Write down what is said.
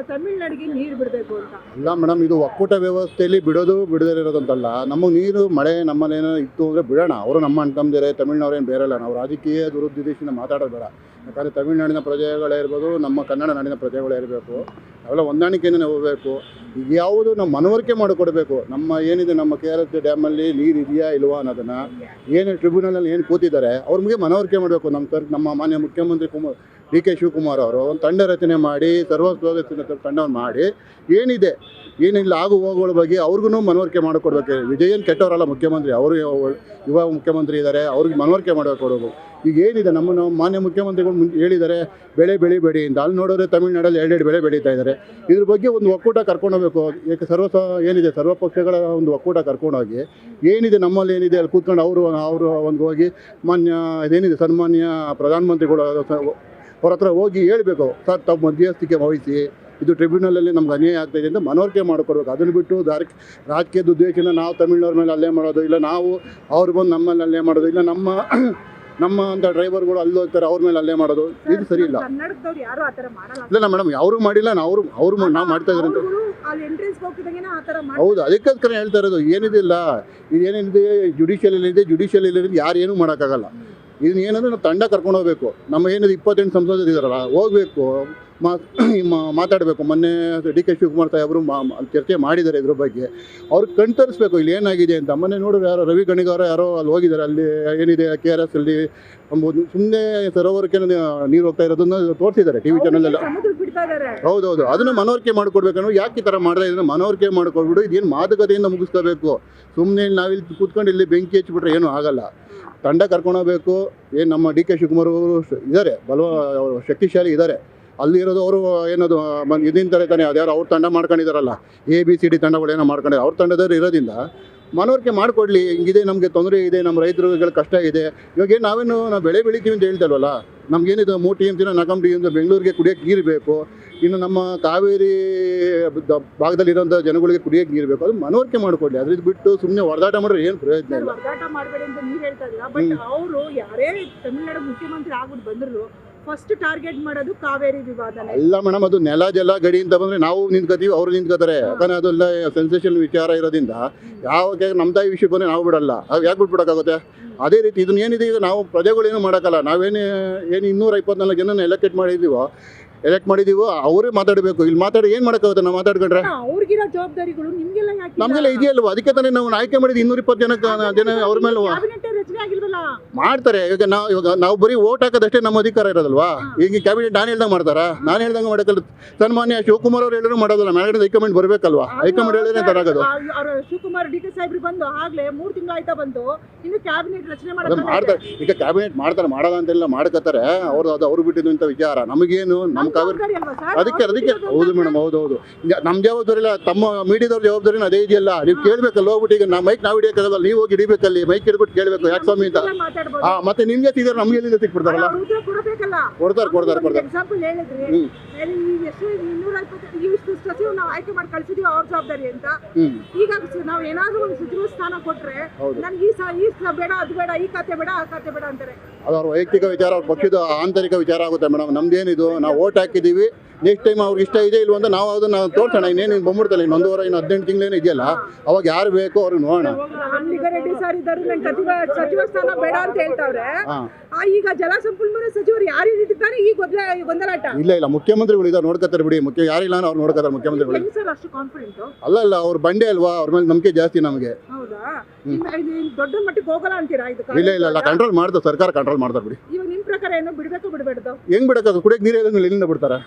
ತಮಿಳ್ನಾಡಿಗೆ ನೀರು ಬಿಡಬೇಕು ಅಂತ. ಇಲ್ಲ ಮೇಡಮ್, ಇದು ಒಕ್ಕೂಟ ವ್ಯವಸ್ಥೆಯಲ್ಲಿ ಬಿಡೋದು ಬಿಡದೇ ಇರೋದಂತಲ್ಲ. ನಮಗೆ ನೀರು ಮಳೆ ನಮ್ಮಲ್ಲೇನೋ ಇತ್ತು ಅಂದರೆ ಬಿಡೋಣ. ಅವರು ನಮ್ಮ ಅಣ್ತಂದಿರೆ ತಮಿಳ್ನವ್ರೇನು ಬೇರೆಲ್ಲ. ನಾವು ರಾಜಕೀಯ ದುರುದ್ದೇಶದಿಂದ ಮಾತಾಡೋದು ಬೇಡ. ಯಾಕಂದರೆ ತಮಿಳ್ನಾಡಿನ ಪ್ರಜೆಗಳೇ ಇರ್ಬೋದು, ನಮ್ಮ ಕನ್ನಡ ನಾಡಿನ ಪ್ರಜೆಗಳೇ ಇರಬೇಕು. ಅವೆಲ್ಲ ಹೊಂದಾಣಿಕೆಯಿಂದ ಹೋಗಬೇಕು. ಈಗ ಯಾವುದು ನಾವು ಮನವರಿಕೆ ಮಾಡಿಕೊಡ್ಬೇಕು. ನಮ್ಮ ಏನಿದೆ, ನಮ್ಮ KRS ಡ್ಯಾಮಲ್ಲಿ ನೀರು ಇದೆಯಾ ಇಲ್ವಾ ಅನ್ನೋದನ್ನು ಏನು ಟ್ರಿಬ್ಯುನಲಲ್ಲಿ ಏನು ಕೂತಿದ್ದಾರೆ ಅವ್ರಿಗೆ ಮನವರಿಕೆ ಮಾಡಬೇಕು. ನಮ್ಮ ಮಾನ್ಯ ಮುಖ್ಯಮಂತ್ರಿ DK ಶಿವಕುಮಾರ್ ಅವರು ಒಂದು ತಂಡ ರಚನೆ ಮಾಡಿ, ಸರ್ವಸ್ವ ತಂಡವನ್ನು ಮಾಡಿ ಏನಿದೆ ಏನಿಲ್ಲ ಆಗು ಹೋಗುಗಳ ಬಗ್ಗೆ ಅವ್ರಿಗೂ ಮನವರಿಕೆ ಮಾಡಿಕೊಡ್ಬೇಕು. ವಿಜಯನ್ ಕೆಟ್ಟವರಲ್ಲ ಮುಖ್ಯಮಂತ್ರಿ, ಅವರು ಯುವ ಮುಖ್ಯಮಂತ್ರಿ ಇದ್ದಾರೆ, ಅವ್ರಿಗೆ ಮನವರಿಕೆ ಮಾಡಿಕೊಡ್ಬೇಕು. ಈಗ ಏನಿದೆ ನಮ್ಮ ಮಾನ್ಯ ಮುಖ್ಯಮಂತ್ರಿಗಳು ಹೇಳಿದ್ದಾರೆ ಬೆಳೆ ಬೆಳಿಬೇಡಿ ಅಂತ. ಅಲ್ಲಿ ನೋಡಿದ್ರೆ ತಮಿಳ್ನಾಡಲ್ಲಿ 2 ಬೆಳೆ ಬೆಳೀತಾ ಇದ್ದಾರೆ. ಇದ್ರ ಬಗ್ಗೆ ಒಂದು ಒಕ್ಕೂಟ ಕರ್ಕೊಂಡೋಗ್ಬೇಕು. ಏಕೆ ಏನಿದೆ ಸರ್ವ ಪಕ್ಷಗಳ ಒಂದು ಒಕ್ಕೂಟ ಕರ್ಕೊಂಡೋಗಿ ಏನಿದೆ ನಮ್ಮಲ್ಲಿ ಏನಿದೆ ಅಲ್ಲಿ ಕೂತ್ಕೊಂಡು ಅವರು ಒಂದು ಹೋಗಿ ಇದೇನಿದೆ ಸನ್ಮಾನ್ಯ ಪ್ರಧಾನಮಂತ್ರಿಗಳು ಅವ್ರ ಹತ್ರ ಹೋಗಿ ಹೇಳಬೇಕು, ಸರ್ ತಾವು ಮಧ್ಯಸ್ಥಿಕೆ ವಹಿಸಿ, ಇದು ಟ್ರಿಬ್ಯುನಲಲ್ಲಿ ನಮ್ಗೆ ಅನ್ಯಾಯ ಆಗ್ತಾಯಿದೆ ಅಂತ ಮನವರಿಕೆ ಮಾಡಿಕೊಡ್ಬೇಕು. ಅದನ್ನು ಬಿಟ್ಟು ರಾಜಕೀಯದ ಉದ್ದೇಶನ ನಾವು ತಮಿಳ್ನವ್ರ ಮೇಲೆ ಅಲ್ಲೇ ಮಾಡೋದು, ಇಲ್ಲ ನಾವು ಅವ್ರು ಬಂದು ನಮ್ಮಲ್ಲಿ ಅಲ್ಲೇ ಮಾಡೋದು, ಇಲ್ಲ ನಮ್ಮ ಅಂತ ಡ್ರೈವರ್ಗಳು ಅಲ್ಲಿ ಹೋಗ್ತಾರೆ ಅವ್ರ ಮೇಲೆ ಅಲ್ಲೇ ಮಾಡೋದು, ಇದು ಸರಿ ಇಲ್ಲ. ಇಲ್ಲ ಮೇಡಮ್, ಅವರು ಮಾಡಿಲ್ಲ, ನಾವು ಮಾಡ್ತಾ ಇದ್ದಾರೆ ಅಂತ. ಹೌದು, ಅದಕ್ಕೋಸ್ಕರ ಹೇಳ್ತಾ ಇರೋದು. ಏನಿದಿಲ್ಲ ಇದೇನಿದೆ ಜುಡಿಷಿಯಲ್ ಯಾರು ಏನೂ ಮಾಡೋಕ್ಕಾಗಲ್ಲ. ಇದನ್ನ ಏನಂದರೆ ನಾವು ತಂಡ ಕರ್ಕೊಂಡು ಹೋಗ್ಬೇಕು. ನಮ್ಮ ಏನಿದೆ 28 ಸಂಸದರು ಇದ್ದಾರಲ್ಲ, ಹೋಗಬೇಕು, ಮಾತಾಡಬೇಕು. ಮೊನ್ನೆ DK ಶಿವಕುಮಾರ್ ಸಾಹೇಬರು ಚರ್ಚೆ ಮಾಡಿದ್ದಾರೆ ಇದ್ರ ಬಗ್ಗೆ. ಅವ್ರಿಗೆ ಕಣ್ತರಿಸ್ಬೇಕು ಇಲ್ಲಿ ಏನಾಗಿದೆ ಅಂತ. ಮೊನ್ನೆ ನೋಡಿದ್ರೆ ಯಾರೋ ರವಿ ಗಣಿಗಾರ ಯಾರೋ ಅಲ್ಲಿ ಹೋಗಿದ್ದಾರೆ. ಅಲ್ಲಿ ಏನಿದೆ KRS ಅಲ್ಲಿ ಸುಮ್ಮನೆ ಸರೋವರಕ್ಕೆ ನೀರು ಹೋಗ್ತಾ ಇರೋದನ್ನ ತೋರಿಸಿದ್ದಾರೆ TV ಚಾನಲಲ್ಲಿ. ಹೌದೌದು, ಅದನ್ನು ಮನವರಿಕೆ ಮಾಡಿಕೊಡ್ಬೇಕನ್ನೋ. ಯಾಕೆ ಈ ಥರ ಮಾಡ್ತಾ ಇದ್ರೆ ಮನವರಿಕೆ ಮಾಡಿಕೊಡ್ಬಿಡು. ಇದೇನು ಮಾತುಕತೆಯಿಂದ ಮುಗಿಸ್ಕೋಬೇಕು. ಸುಮ್ಮನೆ ನಾವಿಲ್ಲಿ ಕೂತ್ಕೊಂಡು ಇಲ್ಲಿ ಬೆಂಕಿ ಹಚ್ಚಿಬಿಟ್ರೆ ಏನೂ ಆಗಲ್ಲ. ತಂಡ ಕರ್ಕೊಂಡೋಗ್ಬೇಕು. ಏನು ನಮ್ಮ DK ಶಿವಕುಮಾರ್ ಅವರು ಇದ್ದಾರೆ, ಶಕ್ತಿಶಾಲಿ ಇದ್ದಾರೆ. ಅಲ್ಲಿರೋದು ಅವರು ಏನದು ಇದೀನ್ ಥರ ತಾನೆ ಅದ್ಯಾರು ಅವ್ರ ತಂಡ ಮಾಡ್ಕೊಂಡಿದ್ದಾರಲ್ಲ, ABCD ತಂಡಗಳು ಏನೋ ಮಾಡ್ಕೊಂಡಿದ್ದಾರೆ. ಅವ್ರ ತಂಡದವ್ರು ಇರೋದ್ರಿಂದ ಮನವರಿಕೆ ಮಾಡಿಕೊಡ್ಲಿ. ಹಿಂಗಿದೆ, ನಮಗೆ ತೊಂದರೆ ಇದೆ, ನಮ್ಮ ರೈತರುಗಳ ಕಷ್ಟ ಇದೆ. ಇವಾಗ ನಾವು ಬೆಳೆ ಬೆಳಿತೀವಿ ಅಂತ ಹೇಳ್ತಲ್ವಲ್ಲ, ನಮಗೇನಿದೆ 3 TMC 4 TMC ಬೆಂಗಳೂರಿಗೆ ಕುಡಿಯೋಕ್ಕೆ ನೀರು ಬೇಕು. ಇನ್ನು ನಮ್ಮ ಕಾವೇರಿ ಭಾಗದಲ್ಲಿರೋಂಥ ಜನಗಳಿಗೆ ಕುಡಿಯೋಕ್ಕೆ ನೀರು ಬೇಕು. ಅದು ಮನವರಿಕೆ ಮಾಡಿಕೊಡ್ಲಿ. ಅದ್ರ ಬಿಟ್ಟು ಸುಮ್ಮನೆ ಹೊಡೆದಾಟ ಮಾಡಿದ್ರೆ ಏನು ಪ್ರಯೋಜನ ಇಲ್ಲ. ಹೊಡೆದಾಟ ಮಾಡಬೇಡಿ ಅಂತ ನೀವು ಹೇಳ್ತಾ ಇದ್ದೀರಾ, ಬಟ್ ಅವರು ಯಾರೇ ತಮಿಳ್ನಾಡು ಮುಖ್ಯಮಂತ್ರಿ ಆಗ್ಬಿಟ್ಟು ಬಂದ್ರು ಫಸ್ಟ್ ಟಾರ್ಗೆಟ್ ಮಾಡೋದು ಕಾವೇರಿ ವಿವಾದನೇ. ಅಲ್ಲ ಮೇಡಮ್, ಅದು ನೆಲ ಜಲ ಗಡಿ ಅಂತ ಬಂದರೆ ನಾವು ನಿಂತ್ಕೋತೀವಿ, ಅವರು ನಿಂತ್ಕೋತಾರೆ. ಯಾಕಂದರೆ ಅದೆಲ್ಲ ಸೆನ್ಸೇಷನ್ ವಿಚಾರ ಇರೋದ್ರಿಂದ ಯಾವ ನಮ್ಮ ತಾಯಿ ವಿಷಯಕ್ಕೆ ಬಂದರೆ ನಾವು ಬಿಡಲ್ಲ. ಅದು ಯಾಕೆ ಬಿಟ್ಬಿಡೋಕ್ಕಾಗುತ್ತೆ? ಅದೇ ರೀತಿ ಇದನ್ನ ಏನಿದೆ, ಈಗ ನಾವು ಪ್ರಜೆಗಳೇನು ಮಾಡೋಕ್ಕಲ್ಲ. ನಾವೇನು 224 ಜನನ ಎಲೆಕ್ಟ್ ಮಾಡಿದೀವೋ ಅವರೇ ಮಾತಾಡಬೇಕು. ಇಲ್ಲಿ ಮಾತಾಡಿ ಏನು ಮಾಡೋಕ್ಕಾಗುತ್ತೆ? ನಾವು ಮಾತಾಡ್ಕೊಂಡ್ರೆ ಅವ್ರಿಗಿರೋ ಜವಾಬ್ದಾರಿಗಳು ನಮಗೆಲ್ಲ ಇದೆಯಲ್ವ? ಅದಕ್ಕೆ ತಾನೇ ನಾವು ಆಯ್ಕೆ ಮಾಡಿದ್ದು 220 ಜನ ಅವ್ರ ಮೇಲೆ ಮಾಡ್ತಾರೆ. ಇವಾಗ ನಾವು ಬರೀ ಓಟ್ ಹಾಕೋದಷ್ಟೇ ನಮ್ಮ ಅಧಿಕಾರ ಇರೋದಲ್ವಾ? ಈಗ ಕ್ಯಾಬಿನೆಟ್ ನಾನು ಹೇಳ್ದಂಗೆ ಮಾಡ್ತಾರಾ? ನಾನು ಹೇಳ್ದಂಗೆ ಮಾಡೋಕ್ಕಲ್ಲ. ಸನ್ಮಾನ್ಯ ಶಿವಕುಮಾರ್ ಅವ್ರು ಹೇಳಿದ್ರು ಮಾಡೋದಲ್ಲ, ಮ್ಯಾಗಡೆ ಹೈಕಮಾಂಡ್ ಬರಬೇಕಲ್ವಾ? ಹೈಕಮಾಂಡ್ ಹೇಳಿದ್ರೆ ತರಾಗೋದು. ಶಿವಕುಮಾರ್ DK ಸಾಹೇಬ್ರು ಬಂದು ಆಗ್ಲೇ 3 ತಿಂಗಳು ಆಯ್ತಾ ಬಂದು, ಇನ್ನು ಕ್ಯಾಬಿನೆಟ್ ರಚನೆ ಮಾಡ್ತಾರೆ. ಈಗ ಕ್ಯಾಬಿನೆಟ್ ಮಾಡ್ತಾರೆ, ಮಾಡೋದ ಅಂತೆಲ್ಲ ಮಾಡ್ಕೋತಾರೆ. ಅವ್ರು ಬಿಟ್ಟಿದ್ದು ಇಂಥ ವಿಚಾರ ನಮಗೇನು? ನಮ್ಮ ಕಾವೇರಿ ಅದಕ್ಕೆ ಹೌದು ಮೇಡಮ್, ಹೌದೌದು. ನಮ್ಮ ಜವಾಬ್ದಾರಿ ಇಲ್ಲ, ತಮ್ಮ ಮೀಡಿಯಾದವ್ರ ಜವಾಬ್ದಾರಿನ ಅದೇ ಇದೆಯಲ್ಲ. ನೀವು ಕೇಳಬೇಕಲ್ಲ ಹೋಗ್ಬಿಟ್ಟು. ಈಗ ನಾವು ಹಿಡಿಯೋಕ್ಕಲ್ಲ, ನೀವು ಹೋಗಿ ಹಿಡಿಬೇಕಲ್ಲಿ ಮೈಕ್ ಹಿಡ್ಬಿಟ್ಟು ಕೇಳಬೇಕು ಯಾಕೆ ಸ್ವಾಮಿ ಅಂತ. ಮತ್ತೆ ನಿಮ್ಗೆ ಸಿಗೋರು ನಮ್ಗೆ ಎಲ್ಲಿಂದ ಸಿಕ್ಬಿಡ್ತಾರಲ್ಲ? ಕೊಡ್ತಾರೆ. ಎಕ್ಸಾಂಪಲ್ ಹೇಳಿದ್ರಿ, ಸಚಿವ ನಾವು ಆಯ್ಕೆ ಮಾಡಿ ಕಳ್ಸಿದೀವಿ ಅವ್ರ ಜವಾಬ್ದಾರಿ ಅಂತ. ಈಗ ನಾವು ಏನಾದ್ರೂ ಒಂದು ಸಚಿವ ಸ್ಥಾನ ಕೊಟ್ರೆ ನನ್ಗೆ ಈ ಬೇಡ, ಅದು ಬೇಡ, ಈ ಖಾತೆ ಬೇಡ, ಆ ಖಾತೆ ಬೇಡ ಅಂತಾರೆ. ಅದು ಅವ್ರ ವೈಯಕ್ತಿಕ ವಿಚಾರ, ಅವ್ರ ಪಕ್ಷದ ಆಂತರಿಕ ವಿಚಾರ ಆಗುತ್ತೆ ಮೇಡಮ್. ನಮ್ದೇನಿದು, ನಾವು ಓಟ್ ಹಾಕಿದ್ದೀವಿ. ನೆಕ್ಸ್ಟ್ ಟೈಮ್ ಅವ್ರಿಗೆ ಇಷ್ಟ ಇದೆ ಇಲ್ವ ಅಂತ ನಾವು ಅದನ್ನ ತೋರ್ಸೋಣ. ಇನ್ನೇನು ಬಂದ್ಬಿಡ್ತಲ್ಲ, ಇನ್ನು 18 ತಿಂಗಳೇನು ಇದೆಯಲ್ಲ, ಅವಾಗ ಯಾರು ಬೇಕು ಅವ್ರಿಗೆ ನೋಡೋಣ. ರೆಡ್ಡಿ ಸರ್ ಇದ್ದಾರೆ, ಸಚಿವ ಸ್ಥಾನ ಬೇಡ ಅಂತ ಹೇಳ್ತಾವ್ರೆ. ಈಗ ಜಲಸಂಪನ್ಮೂಲ ಸಚಿವರು ಯಾರು ಇದ್ದಾರೆ ಈ ಗೊಂದಲಾಟ? ಇಲ್ಲ, ಮುಖ್ಯಮಂತ್ರಿಗಳು ಇದ್ದಾರೆ, ನೋಡ್ಕೊತಾರೆ ಬಿಡಿ. ಯಾರಿಲ್ಲ ಅವ್ರು ನೋಡ್ಕೊತಾರೆ ಮುಖ್ಯಮಂತ್ರಿಗಳು. ಅಲ್ಲ ಅವ್ರ ಬಂಡೆ ಅಲ್ವಾ, ಅವ್ರ ಮೇಲೆ ನಂಬಿಕೆ ಜಾಸ್ತಿ ನಮಗೆ. ದೊಡ್ಡ ಮಟ್ಟಿಗೆ ಹೋಗಲ್ಲ ಅಂತೀರಾ? ಇಲ್ಲ, ಕಂಟ್ರೋಲ್ ಮಾಡ್ತಾರೆ, ಸರ್ಕಾರ ಕಂಟ್ರೋಲ್ ಮಾಡ್ತಾರೆ ಬಿಡಿ. ಇವಾಗ ನಿಮ್ ಪ್ರಕಾರ ಏನು ಬಿಡ್ಬೇಕು ಬಿಡಬೇಡ್ದು? ಹೆಂಗ್ ಬಿಡಕ್ಕೆ? ಕುಡಿಯಕ್ಕೆ ನೀರು ಎಲ್ಲಿಂದ ಬಿಡ್ತಾರ?